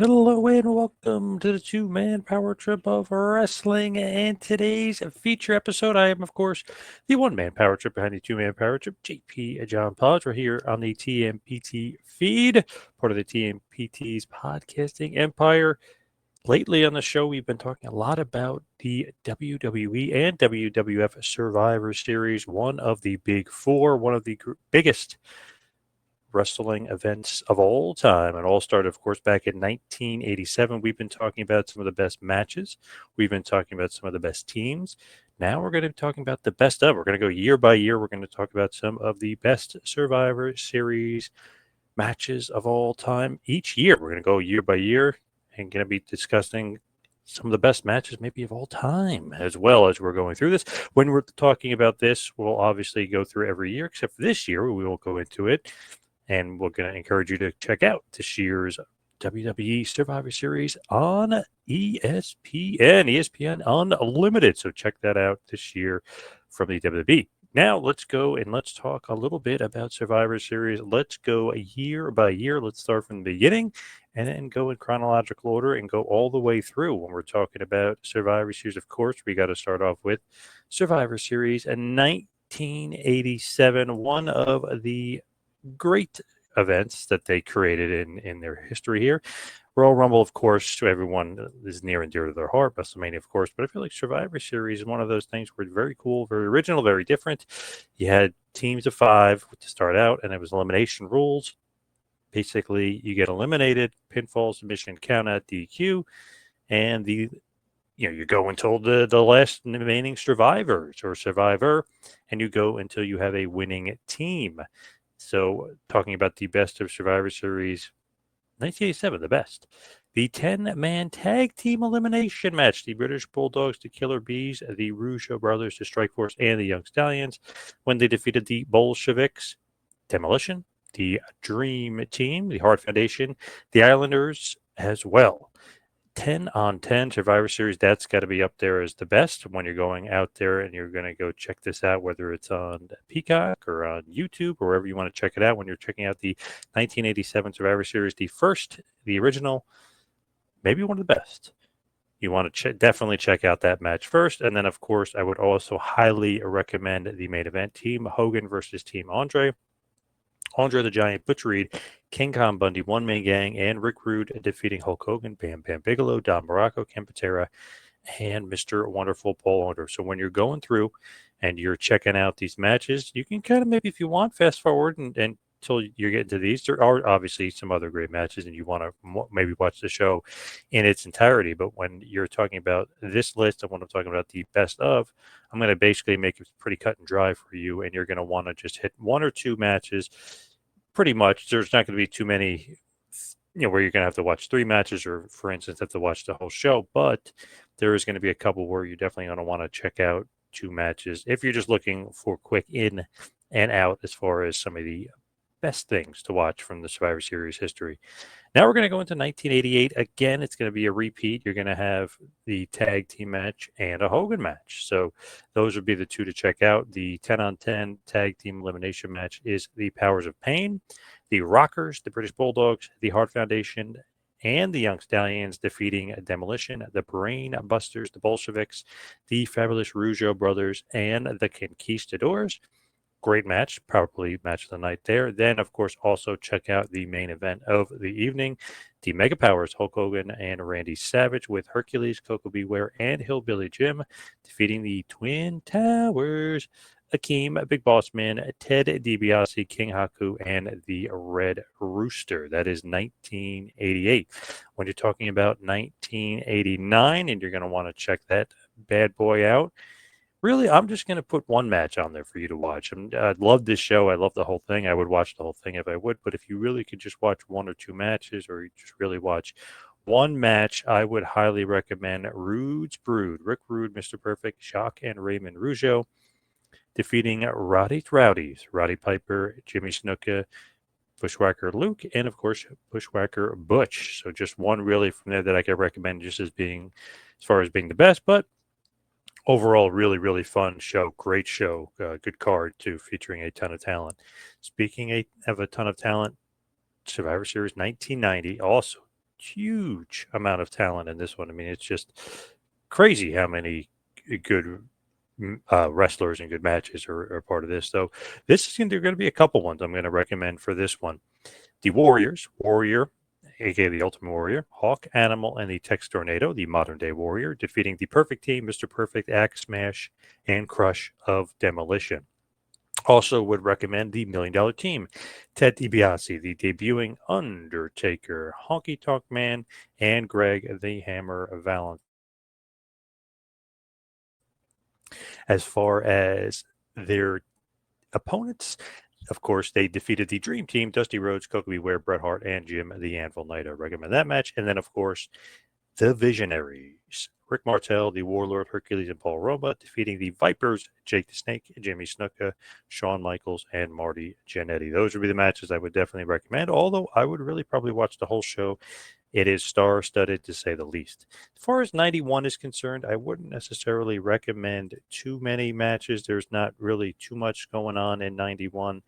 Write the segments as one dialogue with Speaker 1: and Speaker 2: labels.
Speaker 1: Hello and welcome to the two-man power trip of wrestling. And today's feature episode, I am, of course, the one-man power trip behind the two-man power trip, JP John Poz. We're here on the TMPT feed, part of the TMPT's podcasting empire. Lately on the show, we've been talking a lot about the WWE and WWF Survivor Series, one of the big four, one of the biggest wrestling events of all time. It all started, of course, back in 1987. We've been talking about some of the best matches. We've been talking about some of the best teams. Now we're going to be talking about the best of. We're going to go year by year. We're going to talk about some of the best Survivor Series matches of all time. Each year, we're going to go year by year and going to be discussing some of the best matches maybe of all time as well as we're going through this. When we're talking about this, we'll obviously go through every year, except for this year, we won't go into it. And we're going to encourage you to check out this year's WWE Survivor Series on ESPN Unlimited. So check that out this year from the WWE. Now let's go and let's talk a little bit about Survivor Series. Let's go year by year. Let's start from the beginning and then go in chronological order and go all the way through. When we're talking about Survivor Series, of course, we got to start off with Survivor Series in 1987, one of the great events that they created in their history here. Royal Rumble, of course, to everyone is near and dear to their heart. WrestleMania, of course, but I feel like Survivor Series is one of those things where it's very cool, very original, very different. You had teams of 5 to start out, and it was elimination rules. Basically, you get eliminated, pinfall, submission, count out, DQ, and you go until the last remaining survivors or survivor, and you go until you have a winning team. So, talking about the best of Survivor Series 1987, the best. The 10-man tag team elimination match. The British Bulldogs, the Killer Bees, the Rougeau brothers, the Strike Force, and the Young Stallions when they defeated the Bolsheviks, Demolition, the Dream Team, the Hart Foundation, the Islanders as well. 10 on 10 Survivor Series, that's got to be up there as the best when you're going out there and you're going to go check this out, whether it's on Peacock or on YouTube or wherever you want to check it out. When you're checking out the 1987 Survivor Series, the original, maybe one of the best. You want to definitely check out that match first. And then, of course, I would also highly recommend the main event, Team Hogan versus Team Andre. Andre the Giant, Butch Reed, King Kong Bundy, One Man Gang, and Rick Rude defeating Hulk Hogan, Bam Bam Bigelow, Don Morocco, Ken Patera, and Mr. Wonderful Paul Orndorff. So when you're going through and you're checking out these matches, you can kind of maybe, if you want, fast forward and until you're getting to these. There are obviously some other great matches, and you want to maybe watch the show in its entirety. But when you're talking about this list and when I'm talking about the best of, I'm going to basically make it pretty cut and dry for you, and you're going to want to just hit one or two matches. Pretty much, there's not going to be too many, where you're going to have to watch 3 matches or, for instance, have to watch the whole show. But there is going to be a couple where you're definitely going to want to check out 2 matches if you're just looking for quick in and out as far as some of the best things to watch from the Survivor Series history. Now we're going to go into 1988. Again, it's going to be a repeat. You're going to have the tag team match and a Hogan match. So those would be the 2 to check out. The 10-on-10 tag team elimination match is the Powers of Pain, the Rockers, the British Bulldogs, the Hart Foundation, and the Young Stallions defeating Demolition, the Brain Busters, the Bolsheviks, the Fabulous Rougeau brothers, and the Conquistadors. Great match, probably match of the night there. Then, of course, also check out the main event of the evening, the Mega Powers, Hulk Hogan and Randy Savage with Hercules, Coco Beware, and Hillbilly Jim defeating the Twin Towers, Akeem, Big Boss Man, Ted DiBiase, King Haku, and the Red Rooster. That is 1988. When you're talking about 1989, and you're going to want to check that bad boy out, really, I'm just going to put one match on there for you to watch. I love this show. I love the whole thing. I would watch the whole thing if I would. But if you really could just watch 1 or 2 matches, or you just really watch one match, I would highly recommend Rude's Brood. Rick Rude, Mr. Perfect, Jacques and Raymond Rougeau defeating Roddy Rowdies, Roddy Piper, Jimmy Snuka, Bushwhacker Luke, and of course Bushwhacker Butch. So just one really from there that I could recommend just as far as being the best. But overall, really, really fun show. Great show. Good card, too, featuring a ton of talent. Speaking of a ton of talent, Survivor Series 1990, also huge amount of talent in this one. I mean, it's just crazy how many good wrestlers and good matches are part of this. So this is going to be a couple ones I'm going to recommend for this one. The Warriors, Warrior, aka the Ultimate Warrior, Hawk, Animal, and the Tex Tornado, the modern day Warrior, defeating the Perfect Team, Mr. Perfect, Axe Smash, and Crush of Demolition. Also would recommend the $1 Million Team, Ted DiBiase, the debuting Undertaker, Honky Tonk Man, and Greg the Hammer Valentine. As far as their opponents, of course, they defeated the Dream Team, Dusty Rhodes, Koko B. Ware, Bret Hart, and Jim the Anvil Knight. I recommend that match. And then, of course, the Visionaries, Rick Martel, the Warlord, Hercules, and Paul Roma, defeating the Vipers, Jake the Snake, Jimmy Snuka, Shawn Michaels, and Marty Jannetty. Those would be the matches I would definitely recommend, although I would really probably watch the whole show. It is star-studded, to say the least. As far as 91 is concerned, I wouldn't necessarily recommend too many matches. There's not really too much going on in 91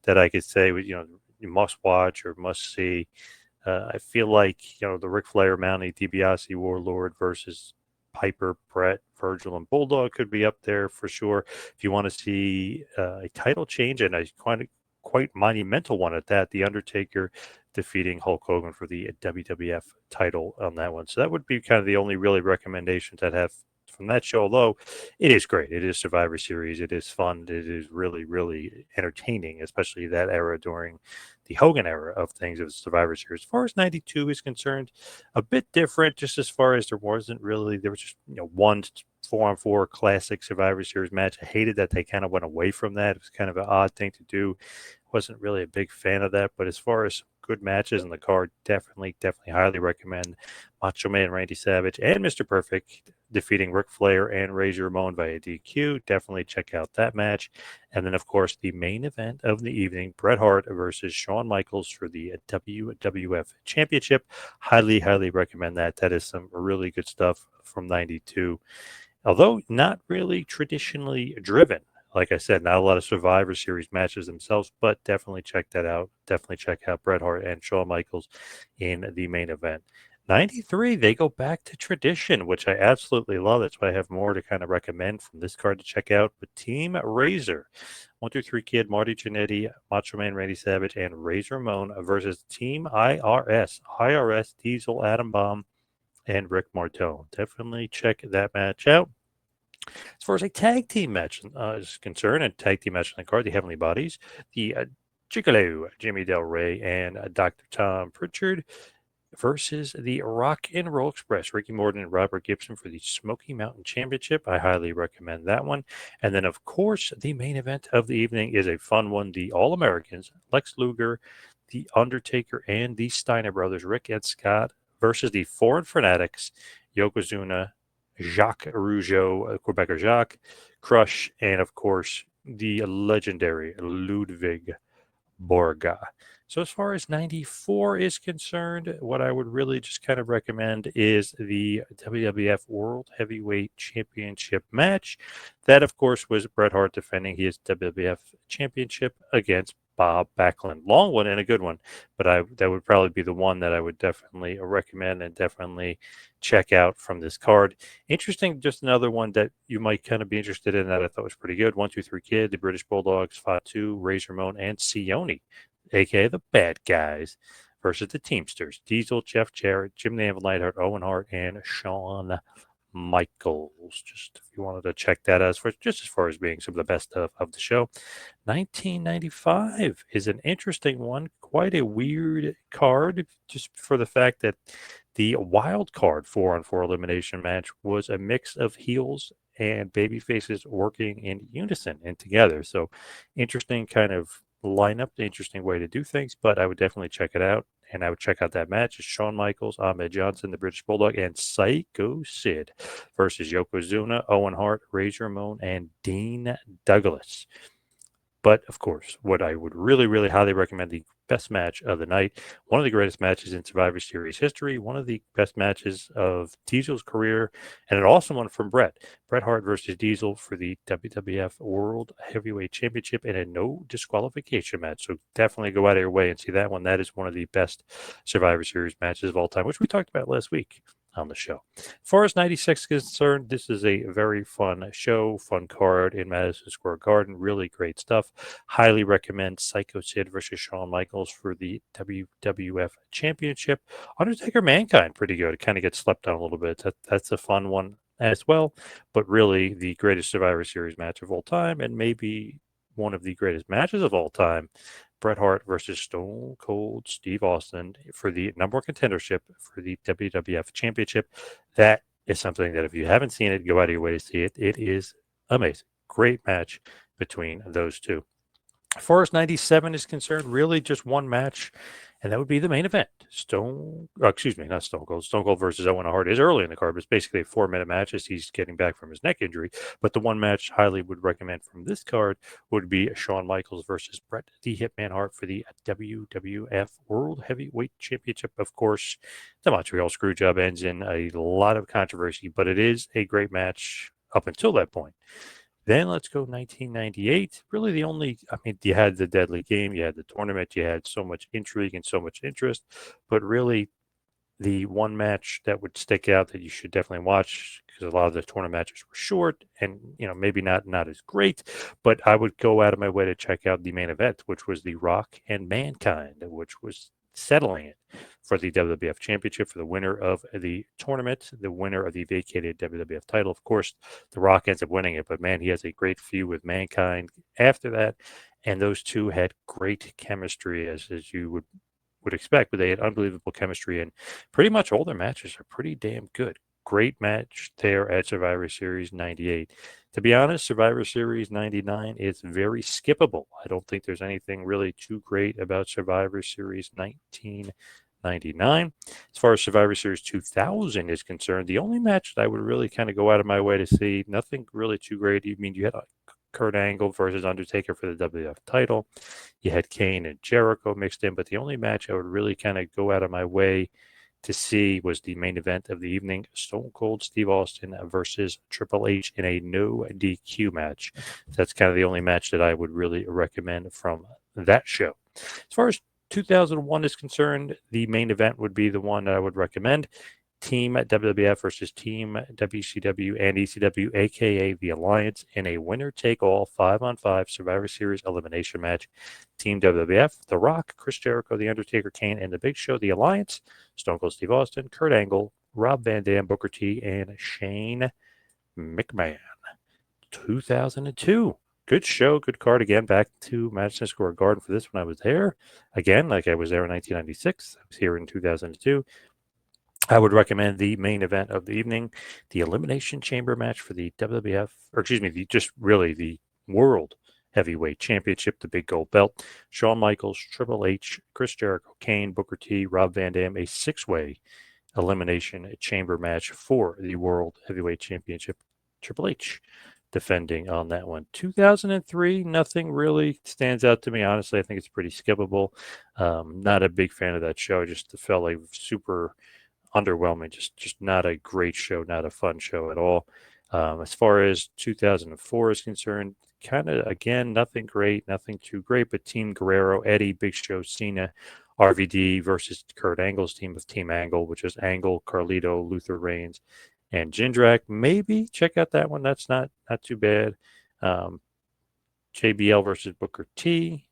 Speaker 1: that I could say, you must watch or must see. I feel like, the Ric Flair, Mountie, DiBiase, Warlord versus Piper, Brett, Virgil, and Bulldog could be up there for sure. If you want to see a title change, and a quite monumental one at that, The Undertaker defeating Hulk Hogan for the WWF title on that one. So that would be kind of the only really recommendations I'd have from that show, although it is great. It is Survivor Series. It is fun. It is really, really entertaining, especially that era during the Hogan era of things of Survivor Series. As far as 92 is concerned, a bit different, just as far as there was just, one 4-on-4 classic Survivor Series match. I hated that they kind of went away from that. It was kind of an odd thing to do. Wasn't really a big fan of that, but as far as good matches in the card, definitely highly recommend Macho Man Randy Savage and Mr. Perfect defeating Ric Flair and Razor Ramon via DQ. Definitely check out that match. And then, of course, the main event of the evening, Bret Hart versus Shawn Michaels for the WWF Championship. Highly recommend that. That is some really good stuff from 92. Although not really traditionally driven. Like I said, not a lot of Survivor Series matches themselves, but definitely check that out. Definitely check out Bret Hart and Shawn Michaels in the main event. 93, they go back to tradition, which I absolutely love. That's why I have more to kind of recommend from this card to check out. But Team Razor, 1-2-3 Kid, Marty Jannetty, Macho Man Randy Savage, and Razor Ramon versus Team IRS, Diesel, Adam Bomb, and Rick Martel. Definitely check that match out. As far as a tag team match is concerned, a tag team match on the card, the Heavenly Bodies, the Gigolo, Jimmy Del Rey, and Dr. Tom Pritchard versus the Rock and Roll Express, Ricky Morton and Robert Gibson for the Smoky Mountain Championship. I highly recommend that one. And then, of course, the main event of the evening is a fun one. The All-Americans, Lex Luger, the Undertaker, and the Steiner brothers, Rick and Scott, versus the Foreign Fanatics, Yokozuna, Jacques Rougeau, Quebecer Jacques, Crush, and of course, the legendary Ludwig Borga. So as far as 94 is concerned, what I would really just kind of recommend is the WWF World Heavyweight Championship match. That, of course, was Bret Hart defending his WWF Championship against Bob Backlund. Long one and a good one, but that would probably be the one that I would definitely recommend and definitely check out from this card. Interesting, just another one that you might kind of be interested in that I thought was pretty good. 1-2-3 Kid, the British Bulldogs, Fatu, Razor Ramon, and Sione, aka the Bad Guys, versus the Teamsters, Diesel, Jeff Jarrett, Jim the Anvil Neidhart, Owen Hart, and Shawn Michaels. Just if you wanted to check that out, just as far as being some of the best of the show. 1995 is an interesting one, quite a weird card, just for the fact that the wild card 4-on-4 elimination match was a mix of heels and baby faces working in unison and together. So interesting kind of lineup, interesting way to do things, but I would definitely check it out. And I would check out that match. It's Shawn Michaels, Ahmed Johnson, the British Bulldog, and Psycho Sid versus Yokozuna, Owen Hart, Razor Ramon, and Dean Douglas. But of course, what I would really, really highly recommend, the best match of the night, one of the greatest matches in Survivor Series history, one of the best matches of Diesel's career, and an awesome one from Bret Hart versus Diesel for the WWF World Heavyweight Championship in a no disqualification match. So definitely go out of your way and see that one. That is one of the best Survivor Series matches of all time, which we talked about last week on the show. As far as 96 is concerned, this is a very fun show, fun card in Madison Square Garden. Really great stuff. Highly recommend Psycho Sid versus Shawn Michaels for the WWF Championship. Undertaker Mankind, pretty good. It kind of gets slept on a little bit. That's a fun one as well. But really, the greatest Survivor Series match of all time, and maybe one of the greatest matches of all time, Bret Hart versus Stone Cold Steve Austin for the number one contendership for the WWF Championship. That is something that if you haven't seen it, go out of your way to see it. It is amazing. Great match between those two. As far as 97 is concerned, really just one match, and that would be the main event. Not Stone Cold. Stone Cold versus Owen Hart is early in the card, but it's basically a 4-minute match as he's getting back from his neck injury. But the one match highly would recommend from this card would be Shawn Michaels versus Bret the Hitman Hart for the WWF World Heavyweight Championship. Of course, the Montreal Screwjob ends in a lot of controversy, but it is a great match up until that point. Then let's go 1998. Really the only, you had the deadly game, you had the tournament, you had so much intrigue and so much interest, but really the one match that would stick out that you should definitely watch, because a lot of the tournament matches were short and, maybe not as great, but I would go out of my way to check out the main event, which was The Rock and Mankind, which was settling it for the WWF Championship for the winner of the tournament, the winner of the vacated WWF title. Of course, The Rock ends up winning it, but man, he has a great feud with Mankind after that, and those two had great chemistry as you would expect, but they had unbelievable chemistry, and pretty much all their matches are pretty damn good. Great match there at Survivor Series 98. To be honest, Survivor Series 99 is very skippable. I don't think there's anything really too great about Survivor Series 1999. As far as Survivor Series 2000 is concerned, the only match that I would really kind of go out of my way to see, nothing really too great. You had Kurt Angle versus Undertaker for the WWF title. You had Kane and Jericho mixed in, but the only match I would really kind of go out of my way to see was the main event of the evening, Stone Cold Steve Austin versus Triple H in a no DQ match. That's kind of the only match that I would really recommend from that show. As far as 2001 is concerned, the main event would be the one that I would recommend. Team WWF versus Team WCW and ECW, aka the Alliance, in a winner-take-all 5-on-5 Survivor Series elimination match. Team WWF, The Rock, Chris Jericho, The Undertaker, Kane, and The Big Show. The Alliance, Stone Cold Steve Austin, Kurt Angle, Rob Van Dam, Booker T, and Shane McMahon. 2002. Good show, good card. Again, back to Madison Square Garden for this one. I was there. Again, like I was there in 1996. I was here in 2002. I would recommend the main event of the evening, the Elimination Chamber match for the WWF, the World Heavyweight Championship, the big gold belt. Shawn Michaels, Triple H, Chris Jericho, Kane, Booker T, Rob Van Dam, a 6-way Elimination Chamber match for the World Heavyweight Championship. Triple H defending on that one. 2003, nothing really stands out to me. Honestly, I think it's pretty skippable. Not a big fan of that show. Just felt like super underwhelming, just not a great show, not a fun show at all. As far as 2004 is concerned, kind of, again, nothing great, nothing too great, but Team Guerrero, Eddie, Big Show, Cena, RVD versus Kurt Angle's team of Team Angle, which is Angle, Carlito, Luther Reigns, and Jindrak. Maybe check out that one. That's not too bad. JBL versus Booker T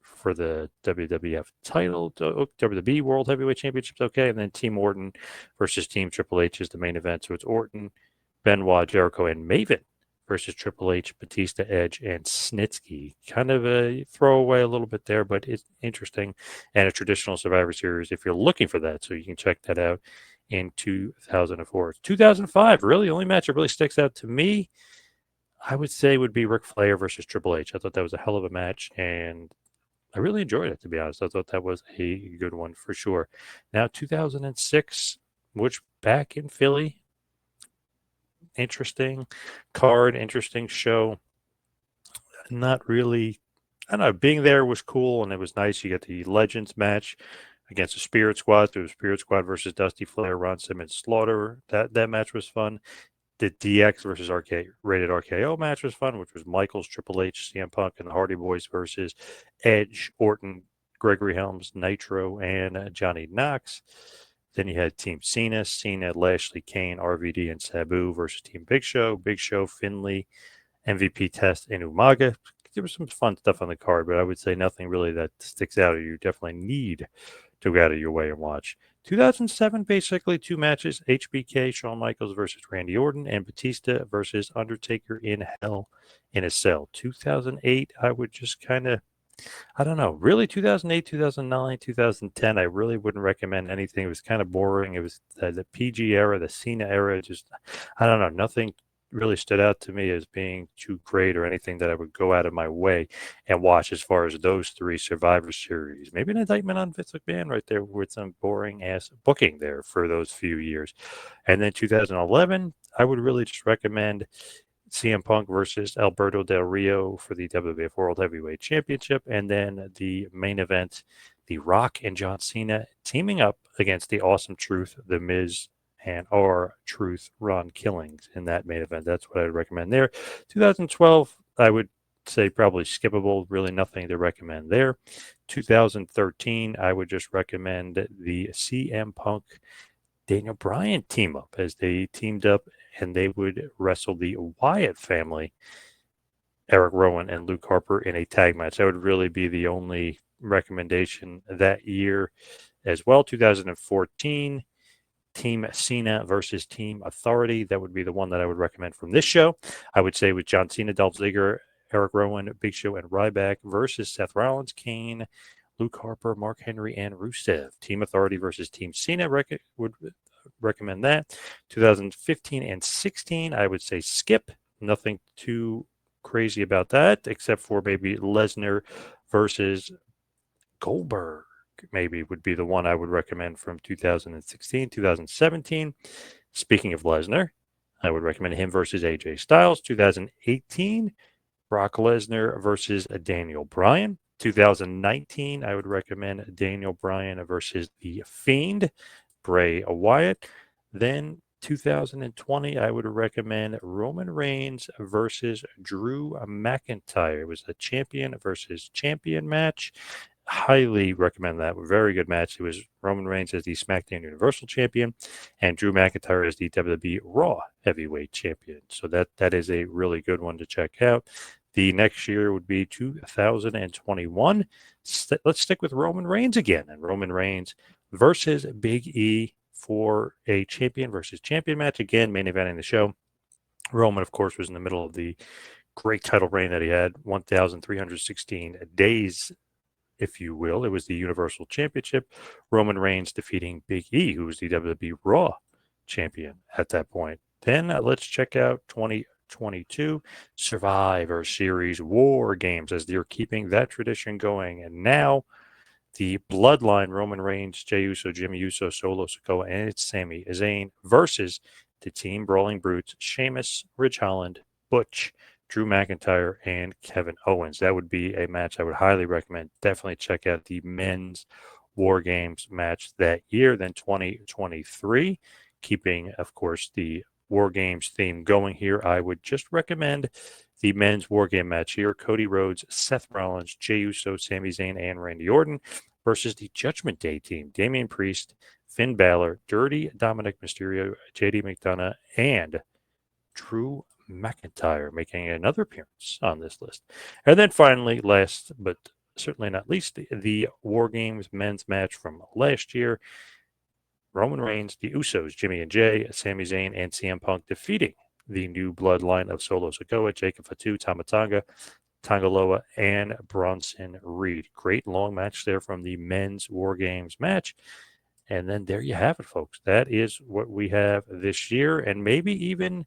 Speaker 1: for the WWF title, WWE World Heavyweight Championship's okay, and then Team Orton versus Team Triple H is the main event. So it's Orton, Benoit, Jericho, and Maven versus Triple H, Batista, Edge, and Snitsky. Kind of a throwaway a little bit there, but it's interesting, and a traditional Survivor Series if you're looking for that. So you can check that out in 2004. 2005, really, the only match that really sticks out to me, I would say, would be Ric Flair versus Triple H. I thought that was a hell of a match, and I really enjoyed it, to be honest. I thought that was a good one for sure. Now, 2006, which back in Philly, interesting card, interesting show. not really. I don't know. Being there was cool, and it was nice. You get the Legends match against the Spirit Squad. There was Spirit Squad versus Dusty Flair, Ron Simmons, Slaughter. That match was fun. The DX versus rated RKO match was fun, which was Michaels, Triple H, CM Punk, and the Hardy Boys versus Edge, Orton, Gregory Helms, Nitro, and Johnny Knox. Then you had Team Cena, Lashley, Kane, RVD, and Sabu versus Team Big Show, Finlay, MVP Test, and Umaga. There was some fun stuff on the card, but I would say nothing really that sticks out, or you definitely need to go out of your way and watch. 2007, basically two matches: HBK, Shawn Michaels versus Randy Orton, and Batista versus Undertaker in Hell in a Cell. 2008, I would just kind of, I don't know, really 2008, 2009, 2010, I really wouldn't recommend anything. It was kind of boring. It was the PG era, the Cena era, just, I don't know, nothing really stood out to me as being too great or anything that I would go out of my way and watch as far as those three Survivor Series. Maybe an indictment on Vince McMahon right there with some boring ass booking there for those few years. And then 2011, I would really just recommend CM Punk versus Alberto Del Rio for the WWF World Heavyweight Championship. And then the main event, The Rock and John Cena teaming up against the Awesome Truth, The Miz, and R-Truth, Ron Killings in that main event. That's what I would recommend there. 2012, I would say probably skippable, really nothing to recommend there. 2013, I would just recommend the CM Punk Daniel Bryan team up, as they teamed up and they would wrestle the Wyatt family, Eric Rowan and Luke Harper, in a tag match. That would really be the only recommendation that year as well. 2014, Team Cena versus Team Authority. That would be the one that I would recommend from this show. I would say with John Cena, Dolph Ziggler, Eric Rowan, Big Show, and Ryback versus Seth Rollins, Kane, Luke Harper, Mark Henry, and Rusev. Team Authority versus Team Cena would recommend that. 2015 and 16, I would say skip. Nothing too crazy about that, except for maybe Lesnar versus Goldberg. Maybe would be the one I would recommend from 2016. 2017, speaking of Lesnar, I would recommend him versus AJ Styles. 2018, Brock Lesnar versus Daniel Bryan. 2019, I would recommend Daniel Bryan versus The Fiend, Bray Wyatt. Then 2020, I would recommend Roman Reigns versus Drew McIntyre. It was a champion versus champion match. Highly recommend that. Very good match. It was Roman Reigns as the SmackDown Universal Champion and Drew McIntyre as the WWE Raw Heavyweight Champion. So that is a really good one to check out. The next year would be 2021. Let's stick with Roman Reigns again. And Roman Reigns versus Big E for a champion versus champion match. Again, main eventing the show. Roman, of course, was in the middle of the great title reign that he had, 1,316 days, if you will. It was the Universal Championship. Roman Reigns defeating Big E, who was the WWE Raw Champion at that point. Then let's check out 2022 Survivor Series War Games, as they're keeping that tradition going. And now the Bloodline, Roman Reigns, Jey Uso, Jimmy Uso, Solo Sikoa, and it's Sami Zayn versus the Team Brawling Brutes, Sheamus, Ridge Holland, Butch, Drew McIntyre, and Kevin Owens. That would be a match I would highly recommend. Definitely check out the men's War Games match that year. Then 2023, keeping, of course, the War Games theme going here, I would just recommend the men's War Game match here. Cody Rhodes, Seth Rollins, Jey Uso, Sami Zayn, and Randy Orton versus the Judgment Day team, Damian Priest, Finn Balor, Dirty Dominic Mysterio, JD McDonough, and Drew McIntyre, making another appearance on this list. And then finally, last but certainly not least, the War Games men's match from last year. Roman Reigns, the Usos, Jimmy and Jay, Sami Zayn, and CM Punk defeating the new bloodline of Solo Sikoa, Jacob Fatu, Tama Tonga, Tangaloa, and Bronson Reed. Great long match there from the men's War Games match. And then there you have it, folks. That is what we have this year, and maybe even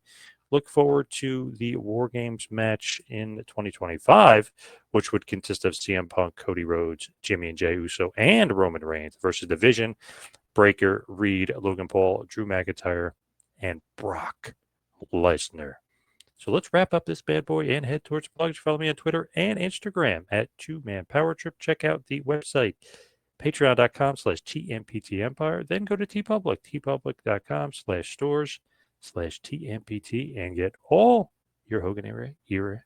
Speaker 1: look forward to the War Games match in 2025, which would consist of CM Punk, Cody Rhodes, Jimmy and Jey Uso, and Roman Reigns versus Division, Breaker, Reed, Logan Paul, Drew McIntyre, and Brock Lesnar. So let's wrap up this bad boy and head towards blogs. Follow me on Twitter and Instagram at 2Man Power Trip. Check out the website, patreon.com/TMPT Empire. Then go to TeePublic, tpublic.com/stores/TMPT, and get all your Hogan era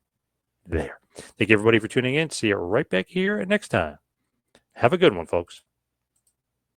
Speaker 1: there. Thank you, everybody, for tuning in. See you right back here next time. Have a good one, folks.